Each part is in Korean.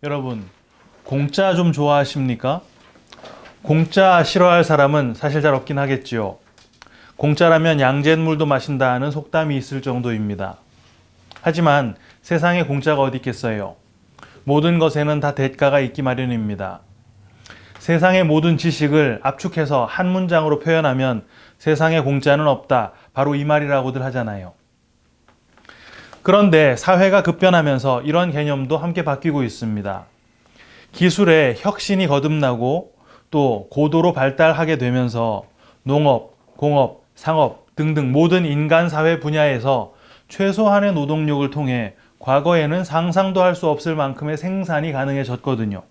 여러분, 공짜 좀 좋아하십니까? 공짜 싫어할 사람은 사실 잘 없긴 하겠지요. 공짜라면 양잿물도 마신다 하는 속담이 있을 정도입니다. 하지만 세상에 공짜가 어디 있겠어요? 모든 것에는 다 대가가 있기 마련입니다. 세상의 모든 지식을 압축해서 한 문장으로 표현하면 세상에 공짜는 없다. 바로 이 말이라고들 하잖아요. 그런데 사회가 급변하면서 이런 개념도 함께 바뀌고 있습니다. 기술의 혁신이 거듭나고 또 고도로 발달하게 되면서 농업, 공업, 상업 등등 모든 인간 사회 분야에서 최소한의 노동력을 통해 과거에는 상상도 할 수 없을 만큼의 생산이 가능해졌거든요.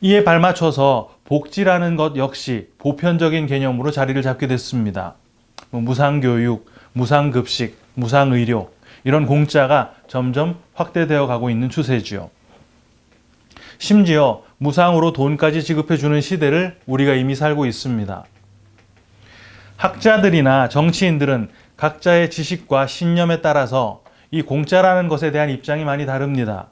이에 발맞춰서 복지라는 것 역시 보편적인 개념으로 자리를 잡게 됐습니다. 무상교육, 무상급식, 무상의료 이런 공짜가 점점 확대되어 가고 있는 추세지요. 심지어 무상으로 돈까지 지급해주는 시대를 우리가 이미 살고 있습니다. 학자들이나 정치인들은 각자의 지식과 신념에 따라서 이 공짜라는 것에 대한 입장이 많이 다릅니다.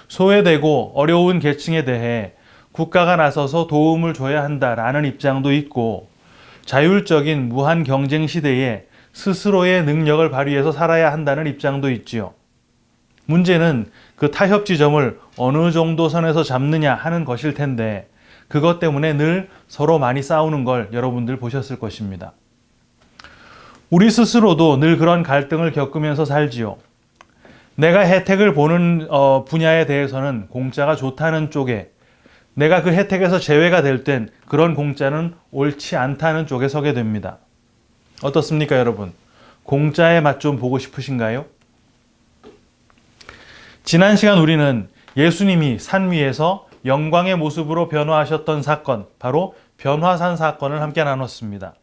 소외되고 어려운 계층에 대해 국가가 나서서 도움을 줘야 한다라는 입장도 있고, 자율적인 무한 경쟁 시대에 스스로의 능력을 발휘해서 살아야 한다는 입장도 있지요. 문제는 그 타협 지점을 어느 정도 선에서 잡느냐 하는 것일 텐데, 그것 때문에 늘 서로 많이 싸우는 걸 여러분들 보셨을 것입니다. 우리 스스로도 늘 그런 갈등을 겪으면서 살지요. 내가 혜택을 보는 분야에 대해서는 공짜가 좋다는 쪽에, 내가 그 혜택에서 제외가 될 땐 그런 공짜는 옳지 않다는 쪽에 서게 됩니다. 어떻습니까, 여러분? 공짜의 맛 좀 보고 싶으신가요? 지난 시간 우리는 예수님이 산 위에서 영광의 모습으로 변화하셨던 사건, 바로 변화산 사건을 함께 나눴습니다.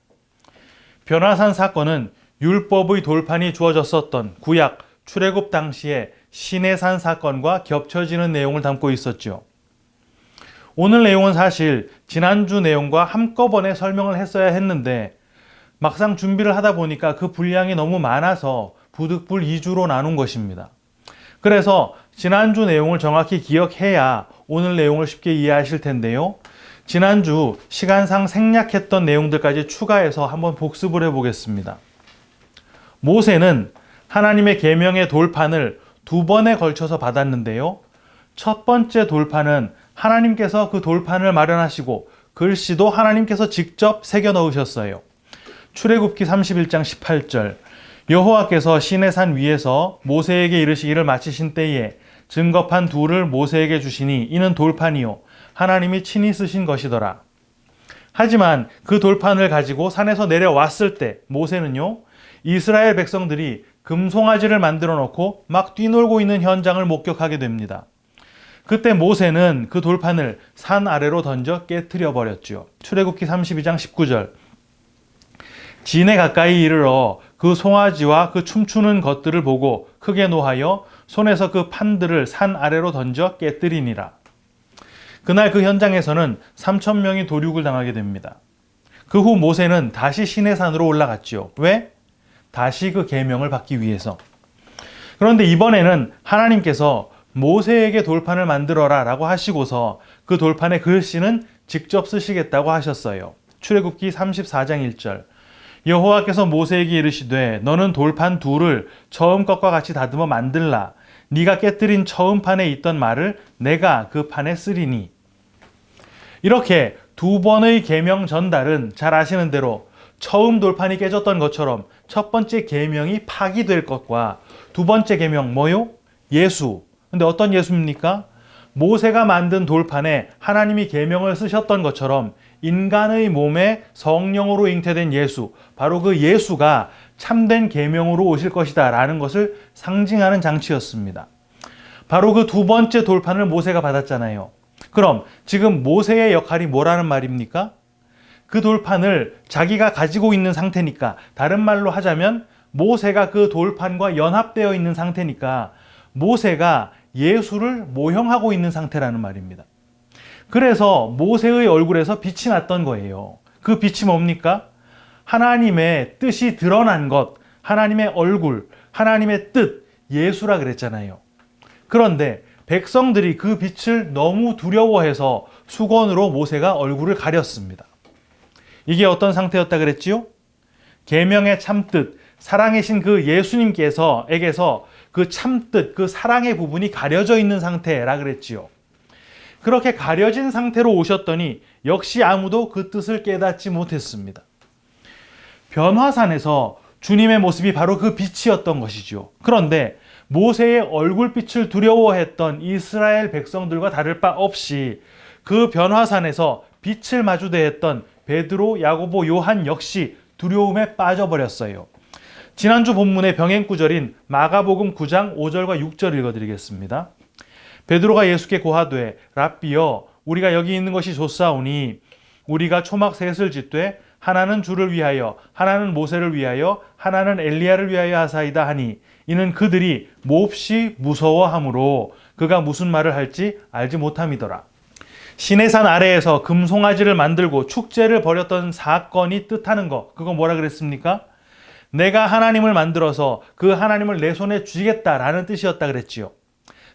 변화산 사건은 율법의 돌판이 주어졌었던 구약 출애굽 당시의 시내산 사건과 겹쳐지는 내용을 담고 있었죠. 오늘 내용은 사실 지난주 내용과 한꺼번에 설명을 했어야 했는데, 막상 준비를 하다 보니까 그 분량이 너무 많아서 부득불 2주로 나눈 것입니다. 그래서 지난주 내용을 정확히 기억해야 오늘 내용을 쉽게 이해하실 텐데요. 지난주 시간상 생략했던 내용들까지 추가해서 한번 복습을 해보겠습니다. 모세는 하나님의 계명의 돌판을 2번에 걸쳐서 받았는데요. 첫 번째 돌판은 하나님께서 그 돌판을 마련하시고 글씨도 하나님께서 직접 새겨 넣으셨어요. 출애굽기 31장 18절, 여호와께서 시내산 위에서 모세에게 이르시기를 마치신 때에 증거판 둘을 모세에게 주시니 이는 돌판이요 하나님이 친히 쓰신 것이더라. 하지만 그 돌판을 가지고 산에서 내려왔을 때 모세는요, 이스라엘 백성들이 금송아지를 만들어 놓고 막 뛰놀고 있는 현장을 목격하게 됩니다. 그때 모세는 그 돌판을 산 아래로 던져 깨트려 버렸죠. 출애굽기 32장 19절, 진에 가까이 이르러 그 송아지와 그 춤추는 것들을 보고 크게 노하여 손에서 그 판들을 산 아래로 던져 깨뜨리니라. 그날 그 현장에서는 3,000명이 도륙을 당하게 됩니다. 그 후 모세는 다시 시내산으로 올라갔지요. 왜? 다시 그 계명을 받기 위해서. 그런데 이번에는 하나님께서 모세에게 돌판을 만들어라 라고 하시고서 그 돌판의 글씨는 직접 쓰시겠다고 하셨어요. 출애굽기 34장 1절, 여호와께서 모세에게 이르시되 너는 돌판 둘을 처음 것과 같이 다듬어 만들라. 네가 깨뜨린 처음 판에 있던 말을 내가 그 판에 쓰리니. 이렇게 2번의 계명 전달은 잘 아시는 대로 처음 돌판이 깨졌던 것처럼 첫 번째 계명이 파기될 것과 두 번째 계명 뭐요? 예수. 근데 어떤 예수입니까? 모세가 만든 돌판에 하나님이 계명을 쓰셨던 것처럼 인간의 몸에 성령으로 잉태된 예수, 바로 그 예수가 참된 계명으로 오실 것이다 라는 것을 상징하는 장치였습니다. 바로 그 두 번째 돌판을 모세가 받았잖아요. 그럼 지금 모세의 역할이 뭐라는 말입니까? 그 돌판을 자기가 가지고 있는 상태니까, 다른 말로 하자면 모세가 그 돌판과 연합되어 있는 상태니까 모세가 예수를 모형하고 있는 상태라는 말입니다. 그래서 모세의 얼굴에서 빛이 났던 거예요. 그 빛이 뭡니까? 하나님의 뜻이 드러난 것, 하나님의 얼굴, 하나님의 뜻, 예수라 그랬잖아요. 그런데 백성들이 그 빛을 너무 두려워해서 수건으로 모세가 얼굴을 가렸습니다. 이게 어떤 상태였다 그랬지요? 계명의 참뜻, 사랑이신 그 예수님께서에게서 그 참뜻, 그 사랑의 부분이 가려져 있는 상태라 그랬지요. 그렇게 가려진 상태로 오셨더니 역시 아무도 그 뜻을 깨닫지 못했습니다. 변화산에서 주님의 모습이 바로 그 빛이었던 것이죠. 그런데 모세의 얼굴빛을 두려워했던 이스라엘 백성들과 다를 바 없이 그 변화산에서 빛을 마주대했던 베드로, 야고보, 요한 역시 두려움에 빠져버렸어요. 지난주 본문의 병행 구절인 마가복음 9장 5절과 6절 읽어드리겠습니다. 베드로가 예수께 고하되 랍비여 우리가 여기 있는 것이 좋사오니 우리가 초막 셋을 짓되 하나는 주를 위하여 하나는 모세를 위하여 하나는 엘리야를 위하여 하사이다 하니 이는 그들이 몹시 무서워하므로 그가 무슨 말을 할지 알지 못함이더라. 시내산 아래에서 금송아지를 만들고 축제를 벌였던 사건이 뜻하는 것, 그거 뭐라 그랬습니까? 내가 하나님을 만들어서 그 하나님을 내 손에 쥐겠다라는 뜻이었다 그랬지요.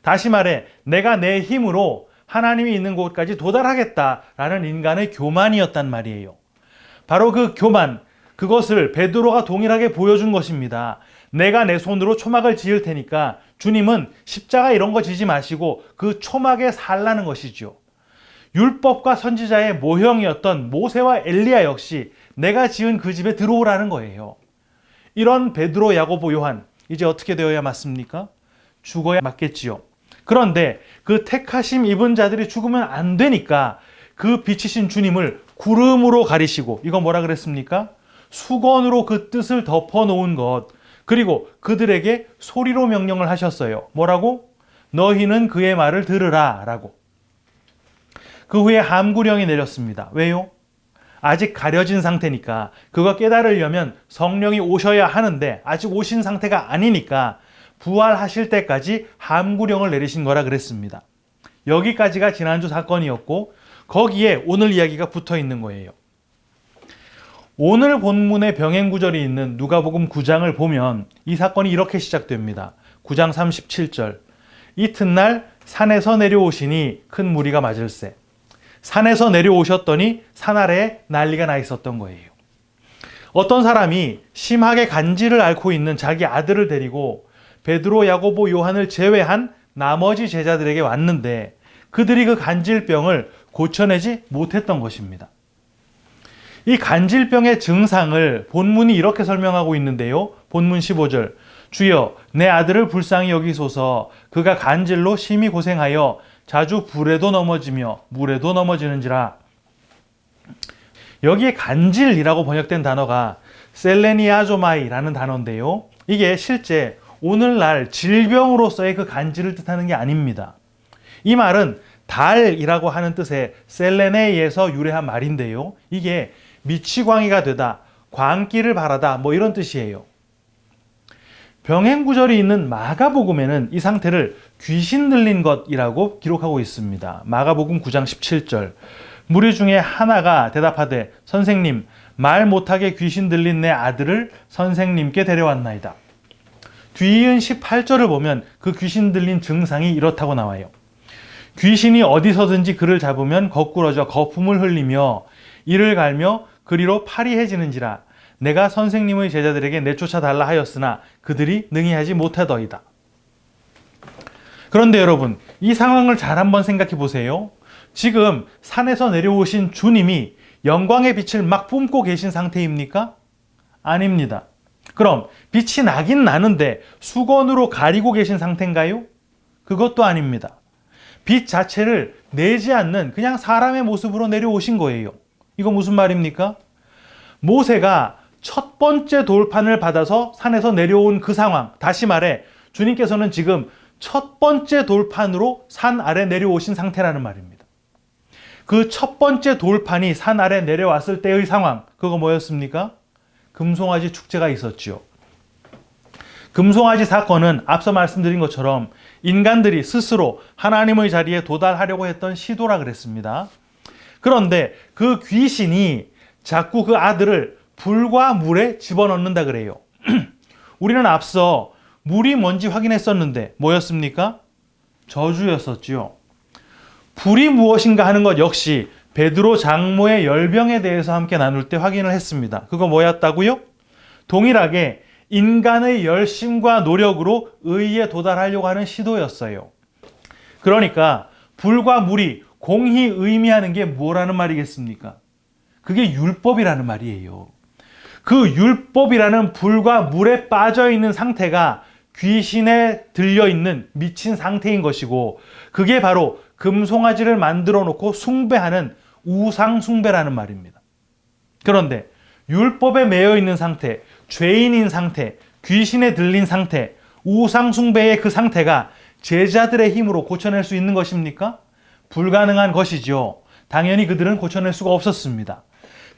다시 말해 내가 내 힘으로 하나님이 있는 곳까지 도달하겠다라는 인간의 교만이었단 말이에요. 바로 그 교만, 그것을 베드로가 동일하게 보여준 것입니다. 내가 내 손으로 초막을 지을 테니까 주님은 십자가 이런 거 지지 마시고 그 초막에 살라는 것이죠. 율법과 선지자의 모형이었던 모세와 엘리야 역시 내가 지은 그 집에 들어오라는 거예요. 이런 베드로, 야고보, 요한 이제 어떻게 되어야 맞습니까? 죽어야 맞겠지요. 그런데 그 택하심 입은 자들이 죽으면 안 되니까 그 빛이신 주님을 구름으로 가리시고, 이거 뭐라 그랬습니까? 수건으로 그 뜻을 덮어놓은 것, 그리고 그들에게 소리로 명령을 하셨어요. 뭐라고? 너희는 그의 말을 들으라 라고. 그 후에 함구령이 내렸습니다. 왜요? 아직 가려진 상태니까 그거 깨달으려면 성령이 오셔야 하는데 아직 오신 상태가 아니니까 부활하실 때까지 함구령을 내리신 거라 그랬습니다. 여기까지가 지난주 사건이었고 거기에 오늘 이야기가 붙어 있는 거예요. 오늘 본문의 병행 구절이 있는 누가복음 9장을 보면 이 사건이 이렇게 시작됩니다. 9장 37절. 이튿날 산에서 내려오시니 큰 무리가 맞을세. 산에서 내려오셨더니 산 아래에 난리가 나 있었던 거예요. 어떤 사람이 심하게 간질을 앓고 있는 자기 아들을 데리고 베드로, 야고보, 요한을 제외한 나머지 제자들에게 왔는데 그들이 그 간질병을 고쳐내지 못했던 것입니다. 이 간질병의 증상을 본문이 이렇게 설명하고 있는데요. 본문 15절. 주여 내 아들을 불쌍히 여기소서. 그가 간질로 심히 고생하여 자주 불에도 넘어지며 물에도 넘어지는지라. 여기에 간질이라고 번역된 단어가 셀레니아조마이라는 단어인데요. 이게 실제 오늘날 질병으로서의 그 간질을 뜻하는 게 아닙니다. 이 말은 달이라고 하는 뜻의 셀레네에서 유래한 말인데요. 이게 미치광이가 되다, 광기를 바라다 뭐 이런 뜻이에요. 병행 구절이 있는 마가복음에는 이 상태를 귀신 들린 것이라고 기록하고 있습니다. 마가복음 9장 17절. 무리 중에 하나가 대답하되 선생님 말 못하게 귀신 들린 내 아들을 선생님께 데려왔나이다. 뒤이은 18절을 보면 그 귀신 들린 증상이 이렇다고 나와요. 귀신이 어디서든지 그를 잡으면 거꾸러져 거품을 흘리며 이를 갈며 그리로 파리해지는지라. 내가 선생님의 제자들에게 내쫓아 달라 하였으나 그들이 능히 하지 못하더이다. 그런데 여러분, 이 상황을 잘 한번 생각해 보세요. 지금 산에서 내려오신 주님이 영광의 빛을 막 뿜고 계신 상태입니까? 아닙니다. 그럼 빛이 나긴 나는데 수건으로 가리고 계신 상태인가요? 그것도 아닙니다. 빛 자체를 내지 않는 그냥 사람의 모습으로 내려오신 거예요. 이거 무슨 말입니까? 모세가 첫 번째 돌판을 받아서 산에서 내려온 그 상황, 다시 말해 주님께서는 지금 첫 번째 돌판으로 산 아래 내려오신 상태라는 말입니다. 그 첫 번째 돌판이 산 아래 내려왔을 때의 상황, 그거 뭐였습니까? 금송아지 축제가 있었지요. 금송아지 사건은 앞서 말씀드린 것처럼 인간들이 스스로 하나님의 자리에 도달하려고 했던 시도라 그랬습니다. 그런데 그 귀신이 자꾸 그 아들을 불과 물에 집어넣는다 그래요. 우리는 앞서 물이 뭔지 확인했었는데 뭐였습니까? 저주였었지요. 불이 무엇인가 하는 것 역시 베드로 장모의 열병에 대해서 함께 나눌 때 확인을 했습니다. 그거 뭐였다고요? 동일하게 인간의 열심과 노력으로 의의에 도달하려고 하는 시도였어요. 그러니까 불과 물이 공히 의미하는 게 뭐라는 말이겠습니까? 그게 율법이라는 말이에요. 그 율법이라는 불과 물에 빠져 있는 상태가 귀신에 들려 있는 미친 상태인 것이고, 그게 바로 금송아지를 만들어 놓고 숭배하는 우상 숭배라는 말입니다. 그런데 율법에 매여 있는 상태, 죄인인 상태, 귀신에 들린 상태, 우상 숭배의 그 상태가 제자들의 힘으로 고쳐낼 수 있는 것입니까? 불가능한 것이죠. 당연히 그들은 고쳐낼 수가 없었습니다.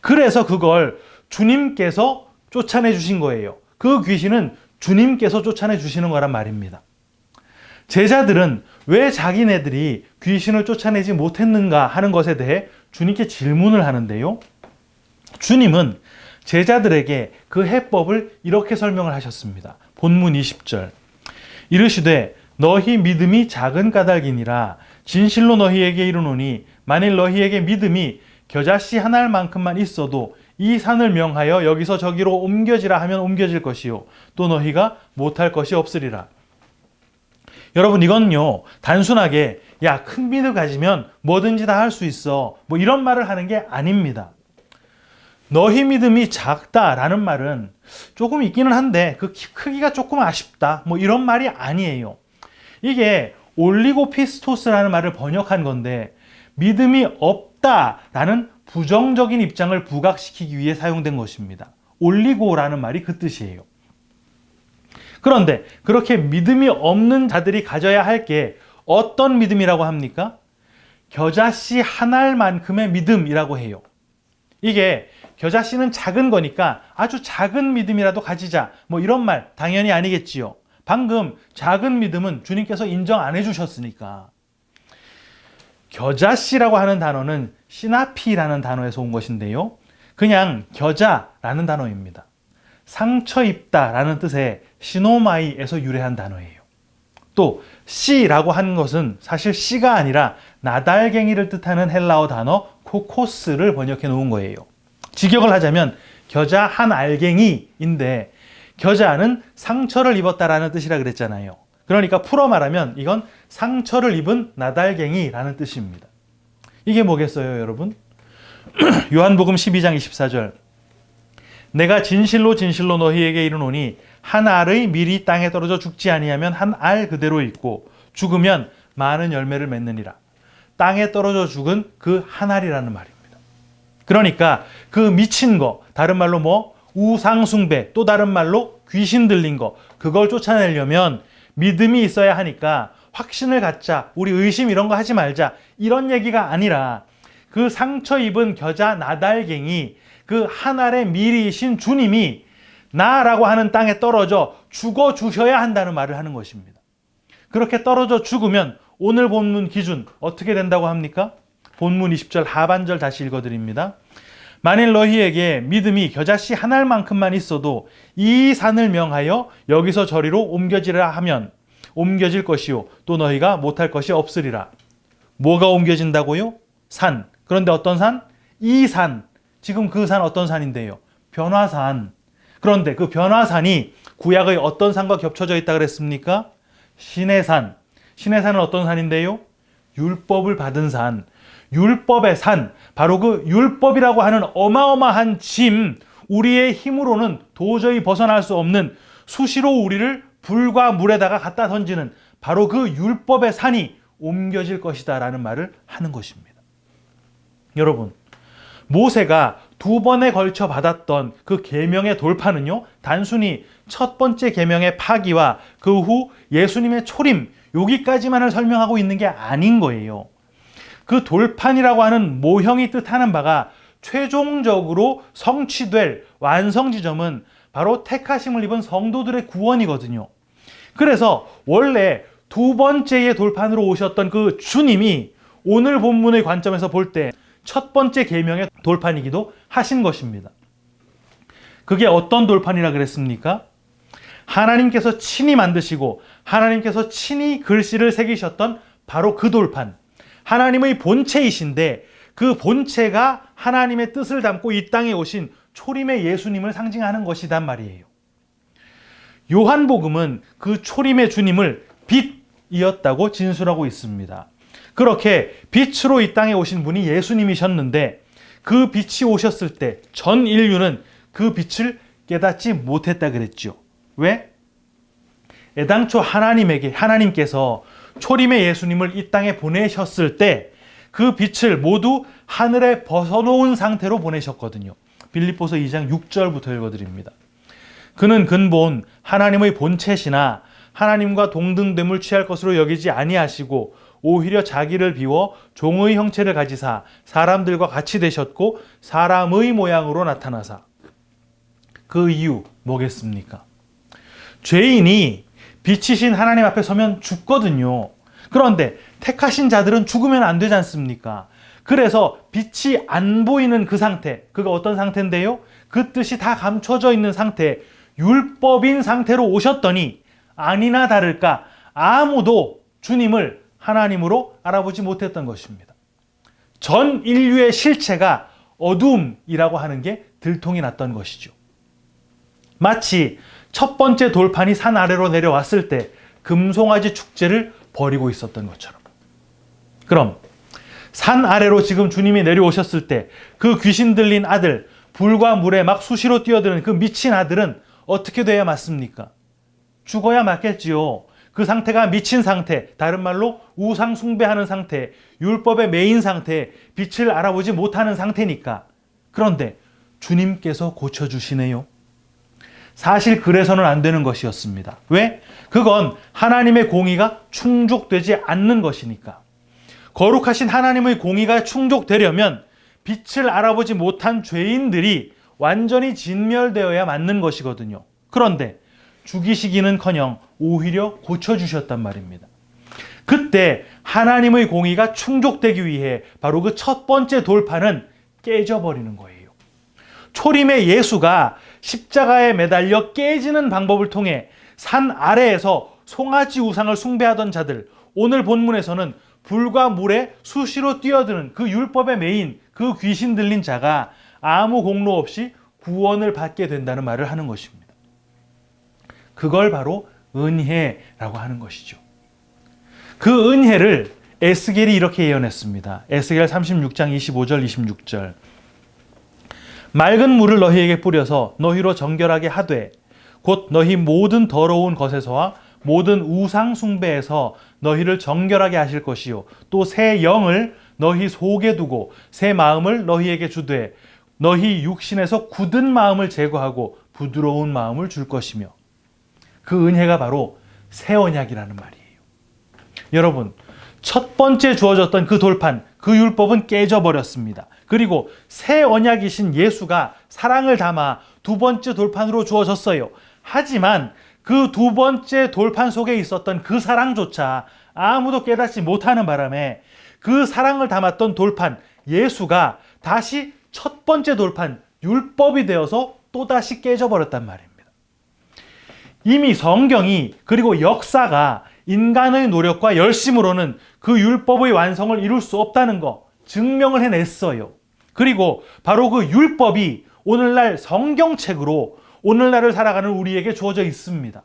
그래서 그걸 주님께서 쫓아내 주신 거예요. 그 귀신은 주님께서 쫓아내 주시는 거란 말입니다. 제자들은 왜 자기네들이 귀신을 쫓아내지 못했는가 하는 것에 대해 주님께 질문을 하는데요. 주님은 제자들에게 그 해법을 이렇게 설명을 하셨습니다. 본문 20절. 이르시되 너희 믿음이 작은 까닭이니라. 진실로 너희에게 이르노니 만일 너희에게 믿음이 겨자씨 한 알만큼만 있어도 이 산을 명하여 여기서 저기로 옮겨지라 하면 옮겨질 것이요 또 너희가 못할 것이 없으리라. 여러분, 이건요 단순하게 야, 큰 믿음 가지면 뭐든지 다 할 수 있어 뭐 이런 말을 하는 게 아닙니다. 너희 믿음이 작다라는 말은 조금 있기는 한데 그 크기가 조금 아쉽다 뭐 이런 말이 아니에요. 이게 올리고피스토스라는 말을 번역한 건데 믿음이 없다라는 부정적인 입장을 부각시키기 위해 사용된 것입니다. 올리고라는 말이 그 뜻이에요. 그런데 그렇게 믿음이 없는 자들이 가져야 할 게 어떤 믿음이라고 합니까? 겨자씨 한 알만큼의 믿음이라고 해요. 이게 겨자씨는 작은 거니까 아주 작은 믿음이라도 가지자 뭐 이런 말 당연히 아니겠지요. 방금 작은 믿음은 주님께서 인정 안 해주셨으니까. 겨자씨라고 하는 단어는 시나피라는 단어에서 온 것인데요. 그냥 겨자라는 단어입니다. 상처 입다라는 뜻의 시노마이에서 유래한 단어예요. 또 씨라고 하는 것은 사실 씨가 아니라 나달갱이를 뜻하는 헬라어 단어 코코스를 번역해 놓은 거예요. 직역을 하자면 겨자 한 알갱이인데 겨자는 상처를 입었다라는 뜻이라 그랬잖아요. 그러니까 풀어 말하면 이건 상처를 입은 나달갱이라는 뜻입니다. 이게 뭐겠어요, 여러분? 요한복음 12장 24절. 내가 진실로 진실로 너희에게 이르노니 한 알의 밀이 땅에 떨어져 죽지 아니하면 한 알 그대로 있고 죽으면 많은 열매를 맺느니라. 땅에 떨어져 죽은 그 한 알이라는 말입니다. 그러니까 그 미친 거, 다른 말로 뭐 우상숭배, 또 다른 말로 귀신 들린 거, 그걸 쫓아내려면 믿음이 있어야 하니까 확신을 갖자, 우리 의심 이런 거 하지 말자, 이런 얘기가 아니라 그 상처 입은 겨자 나달갱이, 그 한 알의 밀이신 주님이 나라고 하는 땅에 떨어져 죽어 주셔야 한다는 말을 하는 것입니다. 그렇게 떨어져 죽으면 오늘 본문 기준 어떻게 된다고 합니까? 본문 20절 하반절 다시 읽어드립니다. 만일 너희에게 믿음이 겨자씨 한 알만큼만 있어도 이 산을 명하여 여기서 저리로 옮겨지라 하면 옮겨질 것이요 또 너희가 못할 것이 없으리라. 뭐가 옮겨진다고요? 산. 그런데 어떤 산? 이 산. 지금 그 산 어떤 산인데요? 변화산. 그런데 그 변화산이 구약의 어떤 산과 겹쳐져 있다 그랬습니까? 시내산. 시내산은 어떤 산인데요? 율법을 받은 산. 율법의 산, 바로 그 율법이라고 하는 어마어마한 짐, 우리의 힘으로는 도저히 벗어날 수 없는, 수시로 우리를 불과 물에다가 갖다 던지는 바로 그 율법의 산이 옮겨질 것이다 라는 말을 하는 것입니다. 여러분, 모세가 2번에 걸쳐 받았던 그 계명의 돌파는요, 단순히 첫 번째 계명의 파기와 그 후 예수님의 초림, 여기까지만을 설명하고 있는 게 아닌 거예요. 그 돌판이라고 하는 모형이 뜻하는 바가 최종적으로 성취될 완성 지점은 바로 택하심을 입은 성도들의 구원이거든요. 그래서 원래 2번째의 돌판으로 오셨던 그 주님이 오늘 본문의 관점에서 볼 때 첫 번째 계명의 돌판이기도 하신 것입니다. 그게 어떤 돌판이라 그랬습니까? 하나님께서 친히 만드시고 하나님께서 친히 글씨를 새기셨던 바로 그 돌판, 하나님의 본체이신데 그 본체가 하나님의 뜻을 담고 이 땅에 오신 초림의 예수님을 상징하는 것이단 말이에요. 요한복음은 그 초림의 주님을 빛이었다고 진술하고 있습니다. 그렇게 빛으로 이 땅에 오신 분이 예수님이셨는데 그 빛이 오셨을 때 전 인류는 그 빛을 깨닫지 못했다 그랬죠. 왜? 애당초 하나님께서 초림의 예수님을 이 땅에 보내셨을 때 그 빛을 모두 하늘에 벗어놓은 상태로 보내셨거든요. 빌립보서 2장 6절부터 읽어드립니다. 그는 근본 하나님의 본체시나 하나님과 동등됨을 취할 것으로 여기지 아니하시고 오히려 자기를 비워 종의 형체를 가지사 사람들과 같이 되셨고 사람의 모양으로 나타나사. 그 이유 뭐겠습니까? 죄인이 빛이신 하나님 앞에 서면 죽거든요. 그런데 택하신 자들은 죽으면 안 되지 않습니까? 그래서 빛이 안 보이는 그 상태, 그가 어떤 상태인데요? 그 뜻이 다 감춰져 있는 상태, 율법인 상태로 오셨더니 아니나 다를까 아무도 주님을 하나님으로 알아보지 못했던 것입니다. 전 인류의 실체가 어둠이라고 하는 게 들통이 났던 것이죠. 마치 첫 번째 돌판이 산 아래로 내려왔을 때 금송아지 축제를 벌이고 있었던 것처럼. 그럼 산 아래로 지금 주님이 내려오셨을 때 그 귀신 들린 아들, 불과 물에 막 수시로 뛰어드는 그 미친 아들은 어떻게 돼야 맞습니까? 죽어야 맞겠지요. 그 상태가 미친 상태, 다른 말로 우상 숭배하는 상태, 율법의 매인 상태, 빛을 알아보지 못하는 상태니까. 그런데 주님께서 고쳐주시네요. 사실 그래서는 안 되는 것이었습니다. 왜? 그건 하나님의 공의가 충족되지 않는 것이니까. 거룩하신 하나님의 공의가 충족되려면 빛을 알아보지 못한 죄인들이 완전히 진멸되어야 맞는 것이거든요. 그런데 죽이시기는커녕 오히려 고쳐주셨단 말입니다. 그때 하나님의 공의가 충족되기 위해 바로 그 첫 번째 돌판은 깨져버리는 거예요. 초림의 예수가 십자가에 매달려 깨지는 방법을 통해 산 아래에서 송아지 우상을 숭배하던 자들, 오늘 본문에서는 불과 물에 수시로 뛰어드는 그 율법의 매인, 그 귀신 들린 자가 아무 공로 없이 구원을 받게 된다는 말을 하는 것입니다. 그걸 바로 은혜라고 하는 것이죠. 그 은혜를 에스겔이 이렇게 예언했습니다. 에스겔 36장 25절 26절. 맑은 물을 너희에게 뿌려서 너희로 정결하게 하되 곧 너희 모든 더러운 것에서와 모든 우상 숭배에서 너희를 정결하게 하실 것이요 또 새 영을 너희 속에 두고 새 마음을 너희에게 주되 너희 육신에서 굳은 마음을 제거하고 부드러운 마음을 줄 것이며. 그 은혜가 바로 새 언약이라는 말이에요. 여러분, 첫 번째 주어졌던 그 돌판, 그 율법은 깨져버렸습니다. 그리고 새 언약이신 예수가 사랑을 담아 두 번째 돌판으로 주어졌어요. 하지만 그 두 번째 돌판 속에 있었던 그 사랑조차 아무도 깨닫지 못하는 바람에 그 사랑을 담았던 돌판, 예수가 다시 첫 번째 돌판, 율법이 되어서 또다시 깨져버렸단 말입니다. 이미 성경이 그리고 역사가 인간의 노력과 열심으로는 그 율법의 완성을 이룰 수 없다는 거 증명을 해냈어요. 그리고 바로 그 율법이 오늘날 성경책으로 오늘날을 살아가는 우리에게 주어져 있습니다.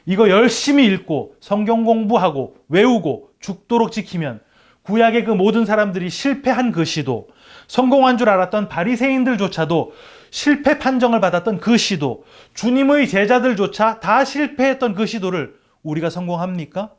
이거 열심히 읽고 성경 공부하고 외우고 죽도록 지키면 구약의 그 모든 사람들이 실패한 그 시도, 성공한 줄 알았던 바리새인들조차도 실패 판정을 받았던 그 시도, 주님의 제자들조차 다 실패했던 그 시도를 우리가 성공합니까?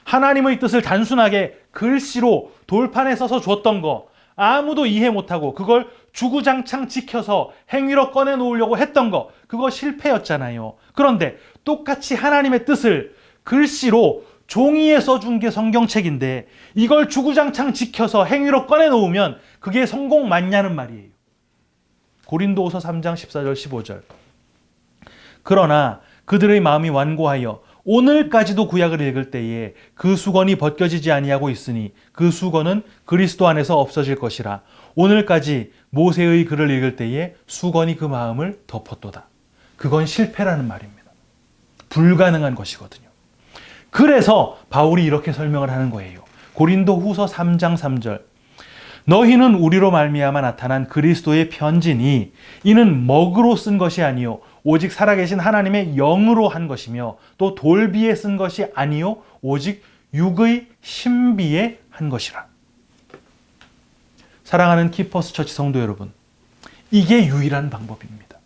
하나님의 뜻을 단순하게 글씨로 돌판에 써서 줬던 거 아무도 이해 못하고 그걸 주구장창 지켜서 행위로 꺼내놓으려고 했던 거, 그거 실패였잖아요. 그런데 똑같이 하나님의 뜻을 글씨로 종이에 써준 게 성경책인데 이걸 주구장창 지켜서 행위로 꺼내놓으면 그게 성공 맞냐는 말이에요. 고린도후서 3장 14절 15절. 그러나 그들의 마음이 완고하여 오늘까지도 구약을 읽을 때에 그 수건이 벗겨지지 아니하고 있으니 그 수건은 그리스도 안에서 없어질 것이라. 오늘까지 모세의 글을 읽을 때에 수건이 그 마음을 덮었도다. 그건 실패라는 말입니다. 불가능한 것이거든요. 그래서 바울이 이렇게 설명을 하는 거예요. 고린도 후서 3장 3절. 너희는 우리로 말미암아 나타난 그리스도의 편지니 이는 먹으로 쓴 것이 아니요 오직 살아계신 하나님의 영으로 한 것이며 또 돌비에 쓴 것이 아니요 오직 육의 신비에 한 것이라. 사랑하는 키퍼스 처치 성도 여러분, 이게 유일한 방법입니다.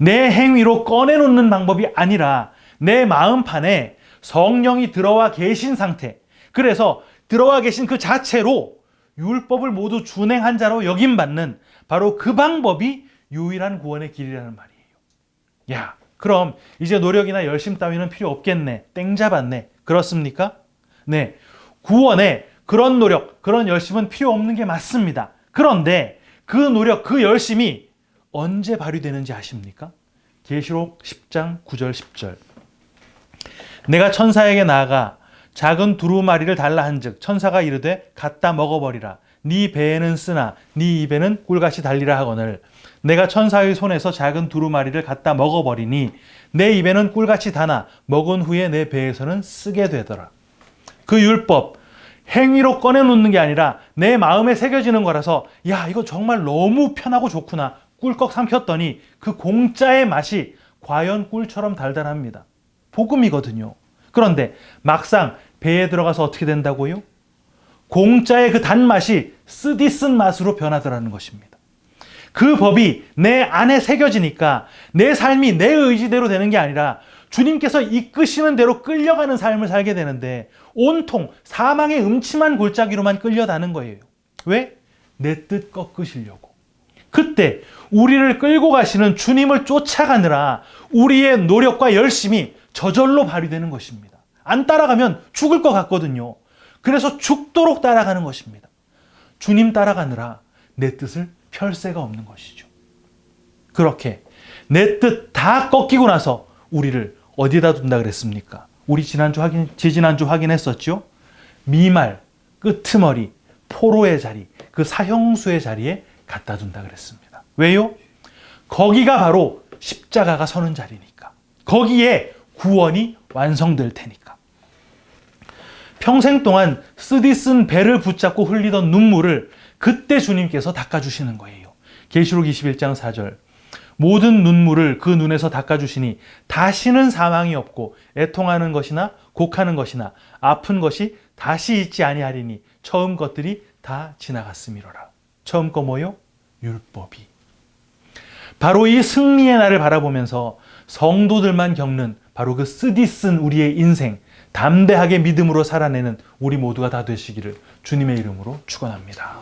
내 행위로 꺼내놓는 방법이 아니라 내 마음판에 성령이 들어와 계신 상태, 그래서 들어와 계신 그 자체로 율법을 모두 준행한 자로 여김받는 바로 그 방법이 유일한 구원의 길이라는 말이에요. 야, 그럼 이제 노력이나 열심 따위는 필요 없겠네. 땡 잡았네. 그렇습니까? 네, 구원에 그런 노력, 그런 열심은 필요 없는 게 맞습니다. 그런데 그 노력, 그 열심이 언제 발휘되는지 아십니까? 계시록 10장 9절 10절. 내가 천사에게 나아가 작은 두루마리를 달라 한즉 천사가 이르되 갖다 먹어버리라. 네 배에는 쓰나 네 입에는 꿀같이 달리라 하거늘 내가 천사의 손에서 작은 두루마리를 갖다 먹어버리니 내 입에는 꿀같이 다나 먹은 후에 내 배에서는 쓰게 되더라. 그 율법, 행위로 꺼내놓는 게 아니라 내 마음에 새겨지는 거라서 야, 이거 정말 너무 편하고 좋구나. 꿀꺽 삼켰더니 그 공짜의 맛이 과연 꿀처럼 달달합니다. 복음이거든요. 그런데 막상 배에 들어가서 어떻게 된다고요? 공짜의 그 단맛이 쓰디쓴 맛으로 변하더라는 것입니다. 그 법이 내 안에 새겨지니까 내 삶이 내 의지대로 되는 게 아니라 주님께서 이끄시는 대로 끌려가는 삶을 살게 되는데 온통 사망의 음침한 골짜기로만 끌려다는 거예요. 왜? 내 뜻 꺾으시려고. 그때 우리를 끌고 가시는 주님을 쫓아가느라 우리의 노력과 열심이 저절로 발휘되는 것입니다. 안 따라가면 죽을 것 같거든요. 그래서 죽도록 따라가는 것입니다. 주님 따라가느라 내 뜻을 펼 새가 없는 것이죠. 그렇게 내 뜻 다 꺾이고 나서 우리를 어디다 둔다 그랬습니까? 우리 지지난주 확인했었죠? 미말, 끄트머리, 포로의 자리, 그 사형수의 자리에 갖다 둔다 그랬습니다. 왜요? 거기가 바로 십자가가 서는 자리니까. 거기에 구원이 완성될 테니까. 평생 동안 쓰디쓴 배를 붙잡고 흘리던 눈물을 그때 주님께서 닦아주시는 거예요. 계시록 21장 4절. 모든 눈물을 그 눈에서 닦아주시니 다시는 사망이 없고 애통하는 것이나 곡하는 것이나 아픈 것이 다시 있지 아니하리니 처음 것들이 다 지나갔음이로라. 처음 거 뭐요? 율법이. 바로 이 승리의 날을 바라보면서 성도들만 겪는 바로 그 쓰디쓴 우리의 인생, 담대하게 믿음으로 살아내는 우리 모두가 다 되시기를 주님의 이름으로 축원합니다.